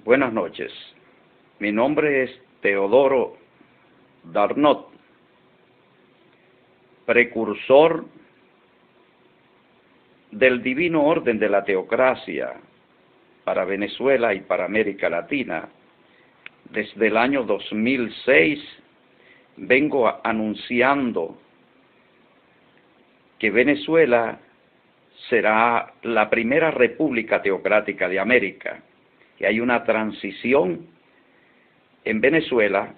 Buenas noches. Mi nombre es Teodoro Darnot, precursor del divino orden de la teocracia para Venezuela y para América Latina. Desde el año 2006 vengo anunciando que Venezuela será la primera república teocrática de América, que hay una transición en Venezuela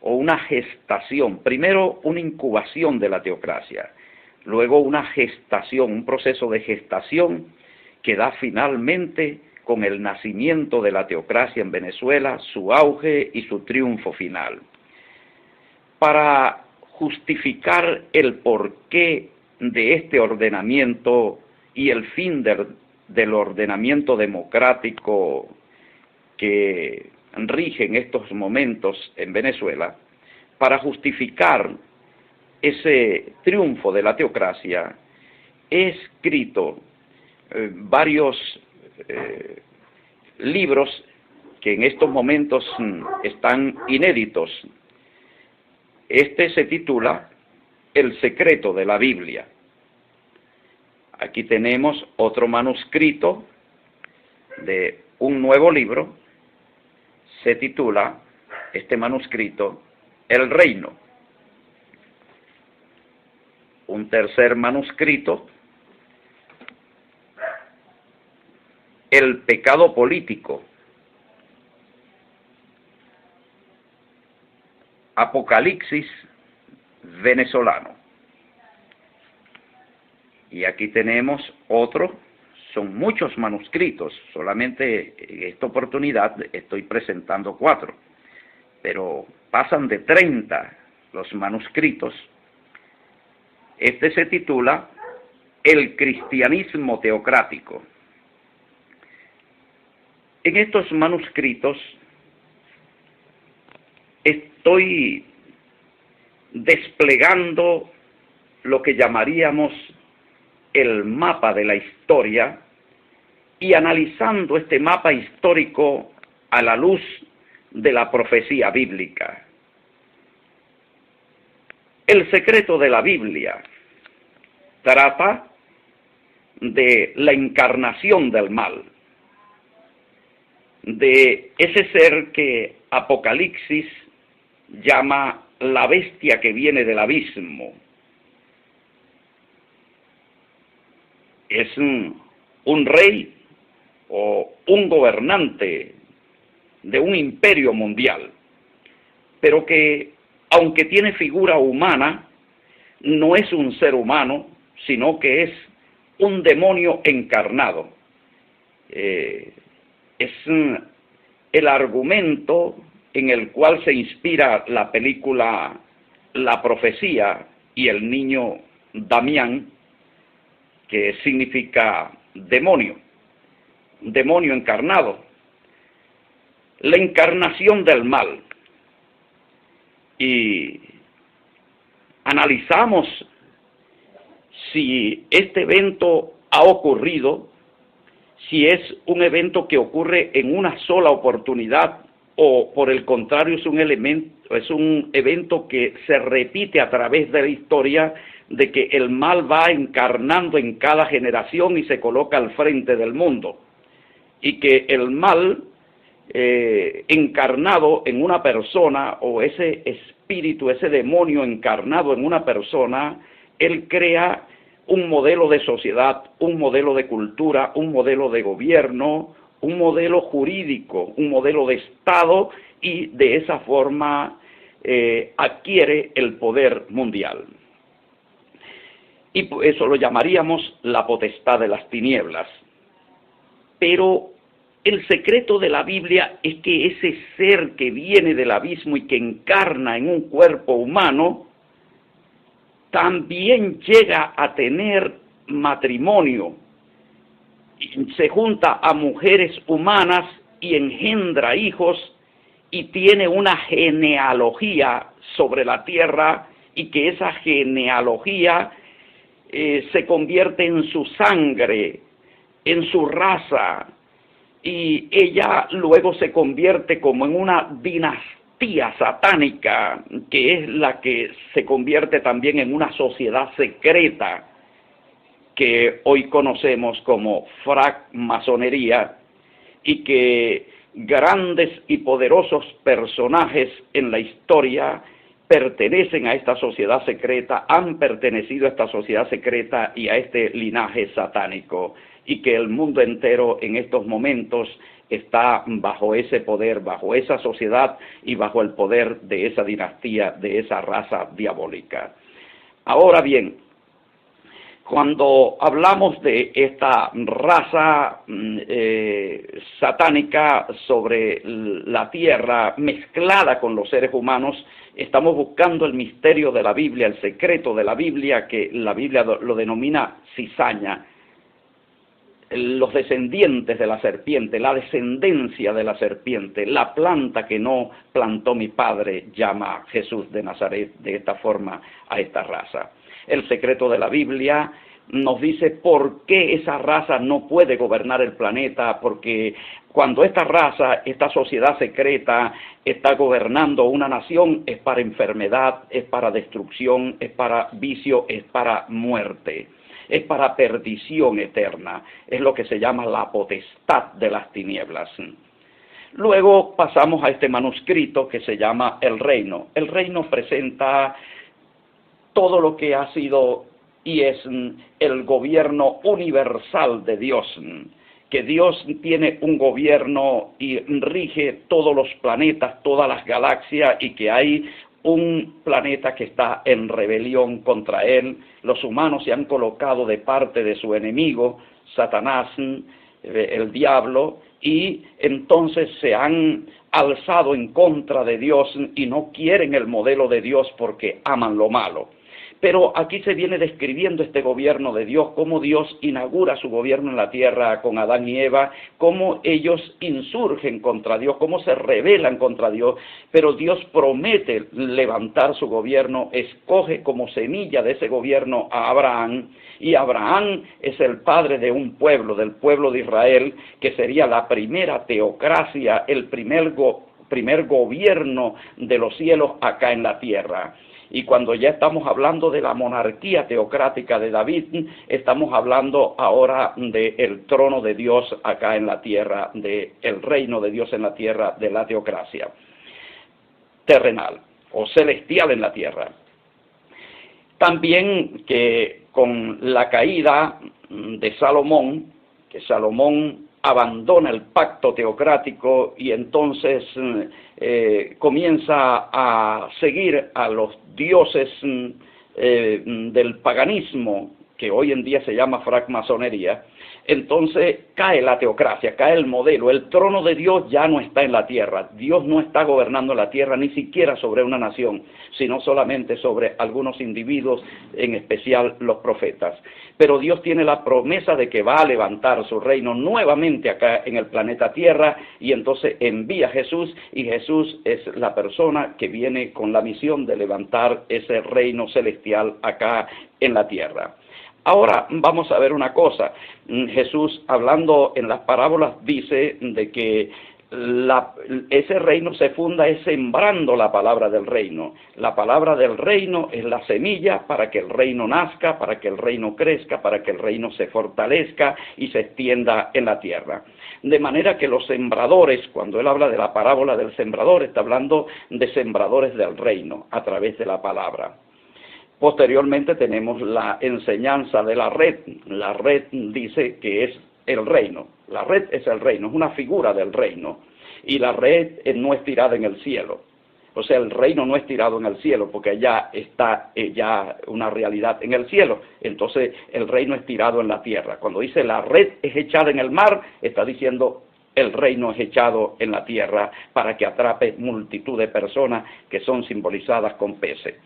o una gestación, primero una incubación de la teocracia, luego una gestación, un proceso de gestación que da finalmente con el nacimiento de la teocracia en Venezuela, su auge y su triunfo final. Para justificar el porqué de este ordenamiento y el fin del ordenamiento democrático que rige en estos momentos en Venezuela, para justificar ese triunfo de la teocracia, he escrito varios libros que en estos momentos están inéditos. Este se titula El secreto de la Biblia. Aquí tenemos otro manuscrito de un nuevo libro. Se titula este manuscrito El Reino. Un tercer manuscrito, El pecado político. Apocalipsis venezolano. Y aquí tenemos otro, son muchos manuscritos, solamente en esta oportunidad estoy presentando 4, pero pasan de 30 los manuscritos. Este se titula El cristianismo teocrático. En estos manuscritos estoy desplegando lo que llamaríamos el mapa de la historia y analizando este mapa histórico a la luz de la profecía bíblica. El secreto de la Biblia trata de la encarnación del mal, de ese ser que Apocalipsis llama la bestia que viene del abismo. Es un rey o un gobernante de un imperio mundial, pero que, aunque tiene figura humana, no es un ser humano, sino que es un demonio encarnado. Es el argumento en el cual se inspira la película La Profecía y el niño Damián, que significa demonio, demonio encarnado, la encarnación del mal. Y analizamos si este evento ha ocurrido, si es un evento que ocurre en una sola oportunidad o por el contrario es un evento que se repite a través de la historia, de que el mal va encarnando en cada generación y se coloca al frente del mundo, y que el mal encarnado en una persona, o ese espíritu, ese demonio encarnado en una persona, él crea un modelo de sociedad, un modelo de cultura, un modelo de gobierno, un modelo jurídico, un modelo de Estado, y de esa forma adquiere el poder mundial. Y eso lo llamaríamos la potestad de las tinieblas. Pero el secreto de la Biblia es que ese ser que viene del abismo y que encarna en un cuerpo humano, también llega a tener matrimonio, se junta a mujeres humanas y engendra hijos y tiene una genealogía sobre la tierra, y que esa genealogía se convierte en su sangre, en su raza, y ella luego se convierte como en una dinastía satánica, que es la que se convierte también en una sociedad secreta que hoy conocemos como francmasonería, y que grandes y poderosos personajes en la historia pertenecen a esta sociedad secreta, han pertenecido a esta sociedad secreta y a este linaje satánico, y que el mundo entero en estos momentos está bajo ese poder, bajo esa sociedad y bajo el poder de esa dinastía, de esa raza diabólica. Ahora bien, cuando hablamos de esta raza satánica sobre la tierra mezclada con los seres humanos, estamos buscando el misterio de la Biblia, el secreto de la Biblia, que la Biblia lo denomina cizaña, los descendientes de la serpiente, la descendencia de la serpiente, la planta que no plantó mi padre, llama Jesús de Nazaret de esta forma a esta raza. El secreto de la Biblia nos dice por qué esa raza no puede gobernar el planeta, porque cuando esta raza, esta sociedad secreta está gobernando una nación, es para enfermedad, es para destrucción, es para vicio, es para muerte, es para perdición eterna, es lo que se llama la potestad de las tinieblas. Luego pasamos a este manuscrito que se llama El Reino. El Reino presenta todo lo que ha sido y es el gobierno universal de Dios, que Dios tiene un gobierno y rige todos los planetas, todas las galaxias, y que hay un planeta que está en rebelión contra él. Los humanos se han colocado de parte de su enemigo, Satanás, el diablo, y entonces se han alzado en contra de Dios y no quieren el modelo de Dios porque aman lo malo. Pero aquí se viene describiendo este gobierno de Dios, cómo Dios inaugura su gobierno en la tierra con Adán y Eva, cómo ellos insurgen contra Dios, cómo se rebelan contra Dios, pero Dios promete levantar su gobierno, escoge como semilla de ese gobierno a Abraham, y Abraham es el padre de un pueblo, del pueblo de Israel, que sería la primera teocracia, el primer gobierno de los cielos acá en la tierra. Y cuando ya estamos hablando de la monarquía teocrática de David, estamos hablando ahora del trono de Dios acá en la tierra, del reino de Dios en la tierra, de la teocracia terrenal o celestial en la tierra. También que con la caída de Salomón, que Salomón abandona el pacto teocrático y entonces comienza a seguir a los dioses del paganismo, que hoy en día se llama francmasonería. Entonces cae la teocracia, cae el modelo, el trono de Dios ya no está en la tierra, Dios no está gobernando la tierra ni siquiera sobre una nación, sino solamente sobre algunos individuos, en especial los profetas. Pero Dios tiene la promesa de que va a levantar su reino nuevamente acá en el planeta Tierra, y entonces envía a Jesús, y Jesús es la persona que viene con la misión de levantar ese reino celestial acá en la tierra. Ahora vamos a ver una cosa. Jesús, hablando en las parábolas, dice de que ese reino se funda es sembrando la palabra del reino. La palabra del reino es la semilla para que el reino nazca, para que el reino crezca, para que el reino se fortalezca y se extienda en la tierra. De manera que los sembradores, cuando él habla de la parábola del sembrador, está hablando de sembradores del reino a través de la palabra. Posteriormente tenemos la enseñanza de la red. La red dice que es el reino. La red es el reino, es una figura del reino. Y la red no es tirada en el cielo. O sea, el reino no es tirado en el cielo, porque ya está ya una realidad en el cielo. Entonces, el reino es tirado en la tierra. Cuando dice la red es echada en el mar, está diciendo el reino es echado en la tierra para que atrape multitud de personas que son simbolizadas con peces.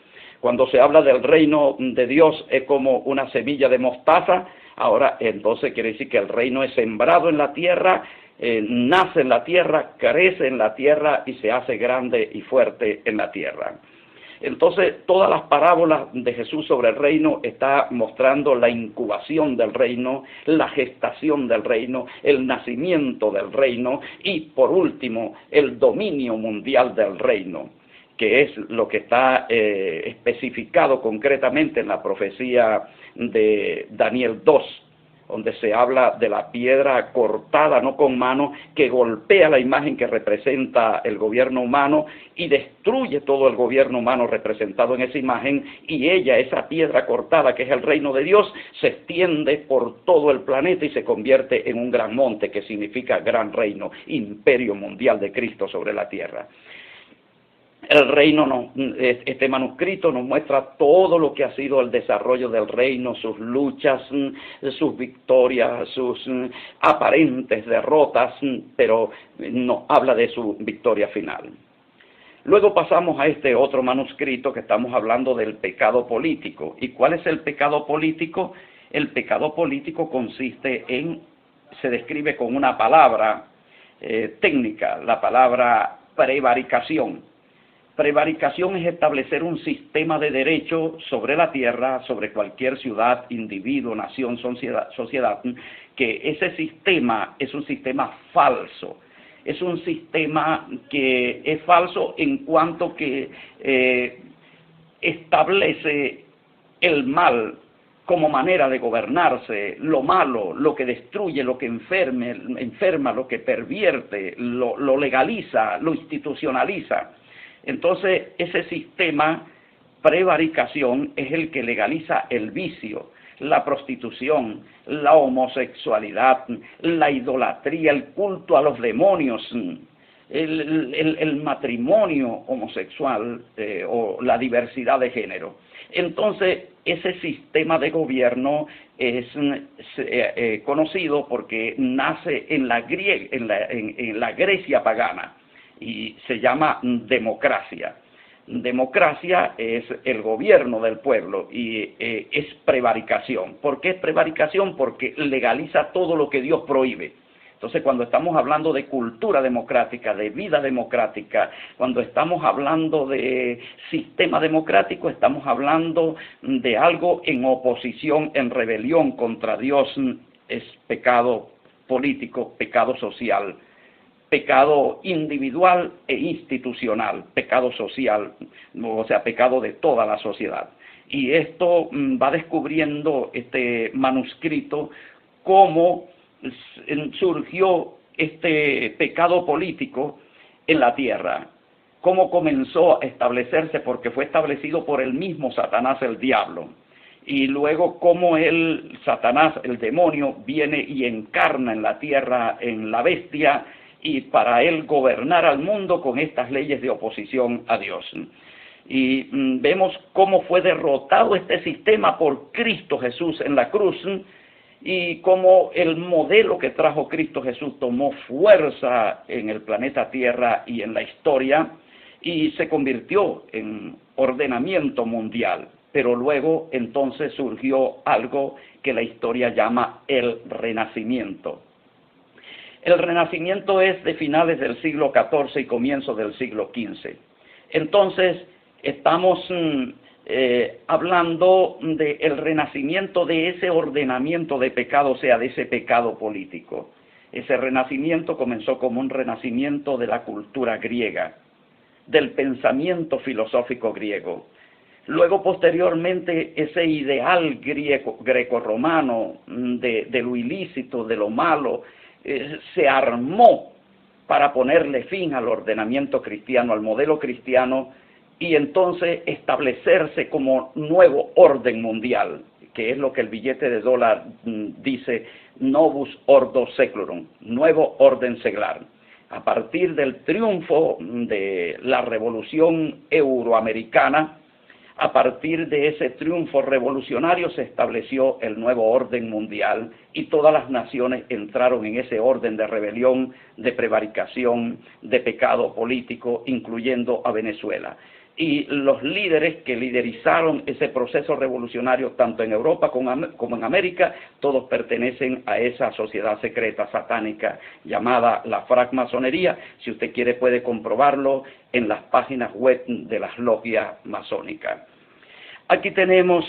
Cuando se habla del reino de Dios es como una semilla de mostaza. Ahora entonces quiere decir que el reino es sembrado en la tierra, nace en la tierra, crece en la tierra y se hace grande y fuerte en la tierra. Entonces, todas las parábolas de Jesús sobre el reino está mostrando la incubación del reino, la gestación del reino, el nacimiento del reino y, por último, el dominio mundial del reino, que es lo que está especificado concretamente en la profecía de Daniel 2, donde se habla de la piedra cortada, no con mano, que golpea la imagen que representa el gobierno humano y destruye todo el gobierno humano representado en esa imagen, y ella, esa piedra cortada que es el reino de Dios, se extiende por todo el planeta y se convierte en un gran monte, que significa gran reino, imperio mundial de Cristo sobre la tierra. El reino, este manuscrito nos muestra todo lo que ha sido el desarrollo del reino, sus luchas, sus victorias, sus aparentes derrotas, pero no habla de su victoria final. Luego pasamos a este otro manuscrito que estamos hablando del pecado político. ¿Y cuál es el pecado político? El pecado político consiste en, se describe con una palabra técnica, la palabra prevaricación. Prevaricación es establecer un sistema de derecho sobre la tierra, sobre cualquier ciudad, individuo, nación, sociedad, que ese sistema es un sistema falso. Es un sistema que es falso en cuanto que establece el mal como manera de gobernarse, lo malo, lo que destruye, lo que enferma, lo que pervierte, lo legaliza, lo institucionaliza. Entonces, ese sistema prevaricación es el que legaliza el vicio, la prostitución, la homosexualidad, la idolatría, el culto a los demonios, el matrimonio homosexual o la diversidad de género. Entonces, ese sistema de gobierno es conocido porque nace en la Grecia pagana y se llama democracia. Democracia es el gobierno del pueblo y es prevaricación. ¿Por qué es prevaricación? Porque legaliza todo lo que Dios prohíbe. Entonces, cuando estamos hablando de cultura democrática, de vida democrática, cuando estamos hablando de sistema democrático, estamos hablando de algo en oposición, en rebelión contra Dios. Es pecado político, pecado social, pecado individual e institucional, pecado social, o sea, pecado de toda la sociedad. Y esto va descubriendo este manuscrito cómo surgió este pecado político en la tierra, cómo comenzó a establecerse, porque fue establecido por el mismo Satanás, el diablo, y luego cómo Satanás, el demonio, viene y encarna en la tierra, en la bestia, y para él gobernar al mundo con estas leyes de oposición a Dios. Y vemos cómo fue derrotado este sistema por Cristo Jesús en la cruz, y cómo el modelo que trajo Cristo Jesús tomó fuerza en el planeta Tierra y en la historia, y se convirtió en ordenamiento mundial. Pero luego entonces surgió algo que la historia llama el Renacimiento. El Renacimiento es de finales del siglo XIV y comienzos del siglo XV. Entonces, estamos hablando del renacimiento de ese ordenamiento de pecado, o sea, de ese pecado político. Ese renacimiento comenzó como un renacimiento de la cultura griega, del pensamiento filosófico griego. Luego, posteriormente, ese ideal greco-romano de lo ilícito, de lo malo, se armó para ponerle fin al ordenamiento cristiano, al modelo cristiano, y entonces establecerse como nuevo orden mundial, que es lo que el billete de dólar dice, novus ordo seclorum, nuevo orden seglar. A partir del triunfo de la revolución euroamericana, a partir de ese triunfo revolucionario se estableció el nuevo orden mundial y todas las naciones entraron en ese orden de rebelión, de prevaricación, de pecado político, incluyendo a Venezuela. y los líderes que liderizaron ese proceso revolucionario tanto en Europa como en América, todos pertenecen a esa sociedad secreta satánica llamada la francmasonería. Si usted quiere puede comprobarlo en las páginas web de las logias masónicas. Aquí tenemos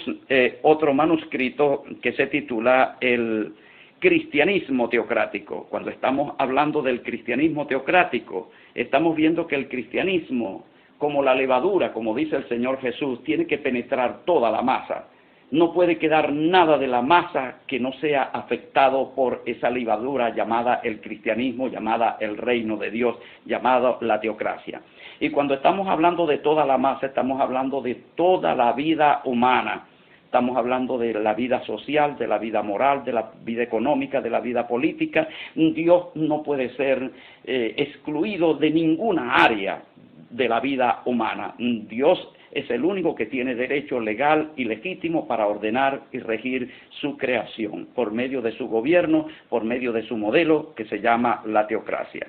otro manuscrito que se titula El cristianismo teocrático. Cuando estamos hablando del cristianismo teocrático, estamos viendo que el cristianismo, como la levadura, como dice el Señor Jesús, tiene que penetrar toda la masa. No puede quedar nada de la masa que no sea afectado por esa levadura llamada el cristianismo, llamada el reino de Dios, llamada la teocracia. Y cuando estamos hablando de toda la masa, estamos hablando de toda la vida humana. Estamos hablando de la vida social, de la vida moral, de la vida económica, de la vida política. Dios no puede ser excluido de ninguna área de la vida humana. Dios es el único que tiene derecho legal y legítimo para ordenar y regir su creación, por medio de su gobierno, por medio de su modelo que se llama la teocracia.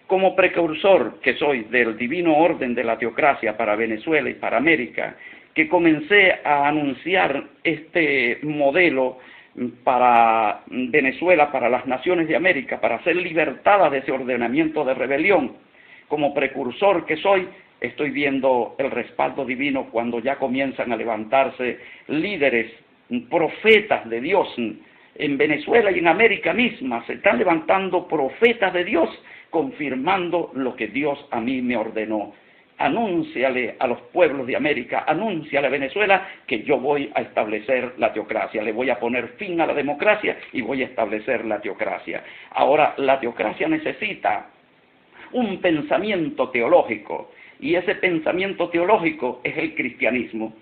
Como precursor que soy del divino orden de la teocracia para Venezuela y para América, que comencé a anunciar este modelo para Venezuela, para las naciones de América, para ser libertadas de ese ordenamiento de rebelión, como precursor que soy, estoy viendo el respaldo divino cuando ya comienzan a levantarse líderes, profetas de Dios. En Venezuela y en América misma se están levantando profetas de Dios, confirmando lo que Dios a mí me ordenó. Anúnciale a los pueblos de América, anúnciale a Venezuela que yo voy a establecer la teocracia, le voy a poner fin a la democracia y voy a establecer la teocracia. Ahora, la teocracia necesita un pensamiento teológico, y ese pensamiento teológico es el cristianismo.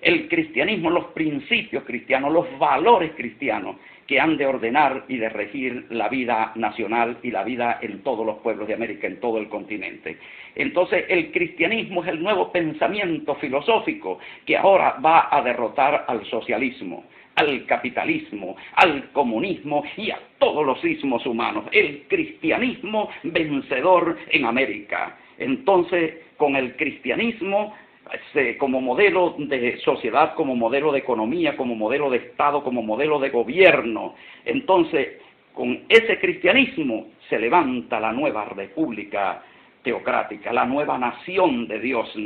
El cristianismo, los principios cristianos, los valores cristianos que han de ordenar y de regir la vida nacional y la vida en todos los pueblos de América, en todo el continente. Entonces, el cristianismo es el nuevo pensamiento filosófico que ahora va a derrotar al socialismo, al capitalismo, al comunismo y a todos los ismos humanos. El cristianismo vencedor en América. Entonces, con el cristianismo como modelo de sociedad, como modelo de economía, como modelo de Estado, como modelo de gobierno. Entonces, con ese cristianismo se levanta la nueva república teocrática, la nueva nación de Dios,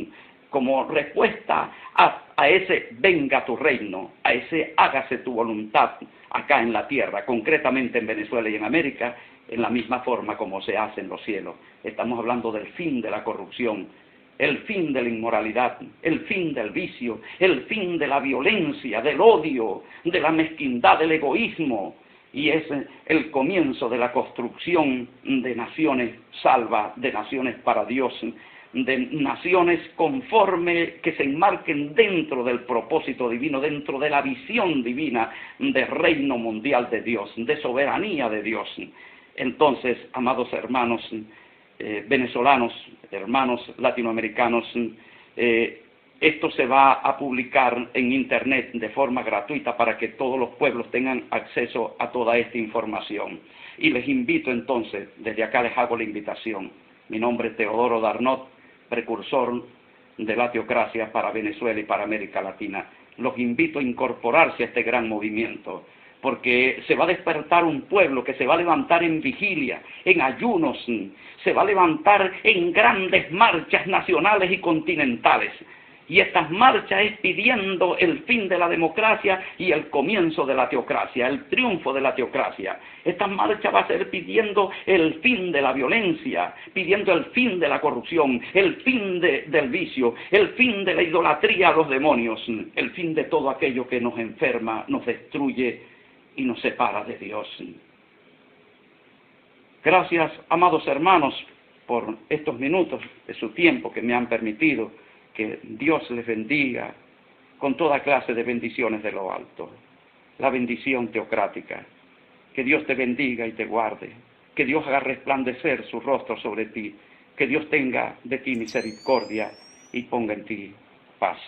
como respuesta a ese venga tu reino, a ese hágase tu voluntad acá en la tierra, concretamente en Venezuela y en América, en la misma forma como se hace en los cielos. Estamos hablando del fin de la corrupción, el fin de la inmoralidad, el fin del vicio, el fin de la violencia, del odio, de la mezquindad, del egoísmo, y es el comienzo de la construcción de naciones salvas, de naciones para Dios, de naciones conforme que se enmarquen dentro del propósito divino, dentro de la visión divina del reino mundial de Dios, de soberanía de Dios. Entonces, amados hermanos venezolanos, hermanos latinoamericanos, esto se va a publicar en internet de forma gratuita para que todos los pueblos tengan acceso a toda esta información. Y les invito entonces, desde acá les hago la invitación. Mi nombre es Teodoro Darnot, precursor de la teocracia para Venezuela y para América Latina. Los invito a incorporarse a este gran movimiento, porque se va a despertar un pueblo que se va a levantar en vigilia, en ayunos, se va a levantar en grandes marchas nacionales y continentales. Y estas marchas es pidiendo el fin de la democracia y el comienzo de la teocracia, el triunfo de la teocracia. Esta marcha va a ser pidiendo el fin de la violencia, pidiendo el fin de la corrupción, el fin del vicio, el fin de la idolatría a los demonios, el fin de todo aquello que nos enferma, nos destruye y nos separa de Dios. Gracias, amados hermanos, por estos minutos de su tiempo que me han permitido. Que Dios les bendiga con toda clase de bendiciones de lo alto. La bendición teocrática. Que Dios te bendiga y te guarde. Que Dios haga resplandecer su rostro sobre ti. Que Dios tenga de ti misericordia y ponga en ti paz.